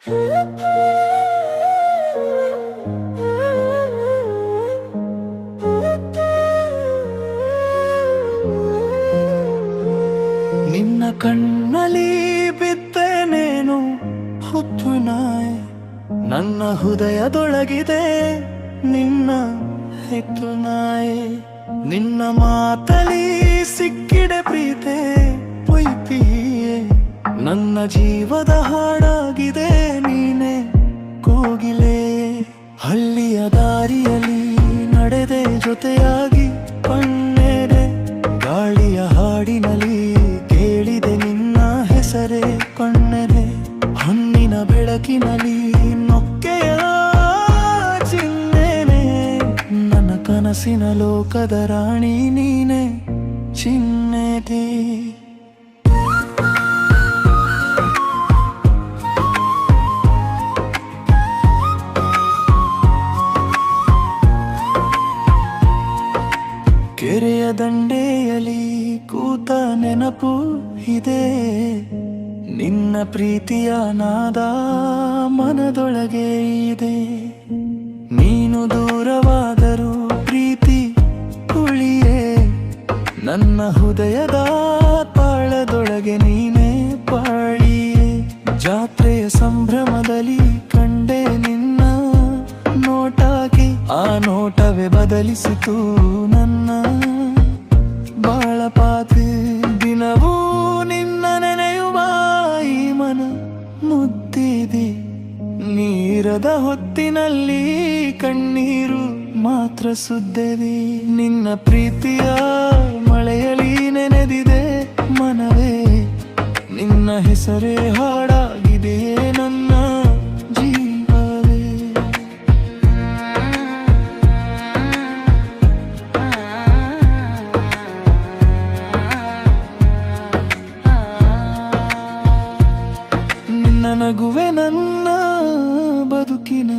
ನಿನ್ನ ಕಣ್ಣಲ್ಲಿ ಬಿದ್ದೇನೇನು ಹುತ್ತು ನಾಯಿ, ನನ್ನ ಹೃದಯದೊಳಗಿದೆ ನಿನ್ನ ಹೆತ್ತು ನಾಯಿ. ನಿನ್ನ ಮಾತಲಿ ಸಿಕ್ಕಿಡೆ ಪ್ರೀತೆ ಪೊಯ್ಪಿಯೇ, ನನ್ನ ಜೀವದ ಹಾಡಾಗಿದೆ ನೀನೆ ಕೋಗಿಲೆ. ಹಳ್ಳಿಯ ದಾರಿಯಲ್ಲಿ ನಡೆದೆ ಜೊತೆಯಾಗಿ ಕಣ್ಣೆದೆ, ಗಾಳಿಯ ಹಾಡಿನಲ್ಲಿ ಕೇಳಿದೆ ನಿನ್ನ ಹೆಸರೇ ಕಣ್ಣೆದೆ. ಹೊನ್ನಿನ ಬೆಳಕಿನಲ್ಲಿ ನೊಕ್ಕೆಯ ಚಿನ್ನೆನೆ, ನನ್ನ ಕನಸಿನ ಲೋಕದ ರಾಣಿ ನೀನೆ ಚಿನ್ನೆದೆ. ಕೆರೆಯ ದಂಡೆಯಲ್ಲಿ ಕೂತ ನೆನಪು ಇದೆ, ನಿನ್ನ ಪ್ರೀತಿಯ ನಾದ ಮನದೊಳಗೆ ಇದೆ. ನೀನು ದೂರವಾದರೂ ಪ್ರೀತಿ ಉಳಿಯೇ, ನನ್ನ ಹೃದಯದ ತಾಳದೊಳಗೆ ನೀನೇ ಪಾಳಿಯೇ. ಜಾತ್ರೆಯ ಸಂಭ್ರಮದಲ್ಲಿ ಕಂಡೆ ನಿನ್ನ ನೋಟಕ್ಕೆ, ಆ ನೋಟವೇ ಬದಲಿಸಿತು ನನ್ನ ಬಾಳಪಾತಿ. ದಿನವೂ ನಿನ್ನ ನೆನೆಯುವ ಈ ಮನ ಮುದ್ದಿದೆ, ನೀರದ ಹೊತ್ತಿನಲ್ಲಿ ಕಣ್ಣೀರು ಮಾತ್ರ ಸುದ್ದೆದೆ. ನಿನ್ನ ಪ್ರೀತಿಯ ಮಳೆಯಲ್ಲಿ ನೆನೆದಿದೆ ಮನವೇ, ನಿನ್ನ ಹೆಸರೇ ಹಾಡಾಗಿದೆ ನನ್ನ ಜೀವವೇ. ನಿನ್ನ ನಗುವೆ ನನ್ನ ಬದುಕಿನ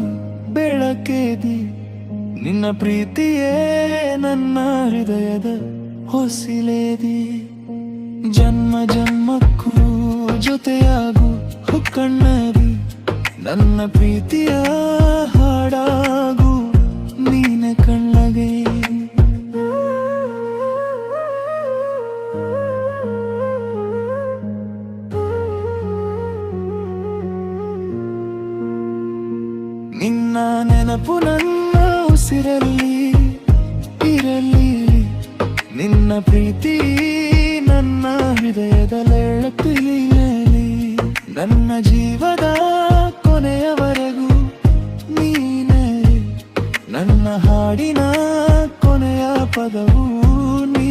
ಬೆಳಕೇದಿ, ನಿನ್ನ ಪ್ರೀತಿಯೇ ನನ್ನ ಹೃದಯದ ಹೊಸಿಲೇದಿ. ಜನ್ಮ ಜನ್ಮಕ್ಕೂ ಜೊತೆಯಾಗು ಕಣ್ಣರಿ, ನನ್ನ ಪ್ರೀತಿಯ ಹಾಡಾಗು ನೀನೆ ಕಣ್ಣಗೆ. ನಿನ್ನ ನೆನಪು ನನ್ನ ಉಸಿರಲ್ಲಿ ಇರಲಿ, ನಿನ್ನ ಪ್ರೀತಿ ನನ್ನ ಹೃದಯದಲ್ಲಿರಲಿ. ನನ್ನ ಜೀವದ ಕೊನೆಯವರೆಗೂ ನೀನೇ, ನನ್ನ ಹಾಡಿನ ಕೊನೆಯ ಪದವು ನೀ.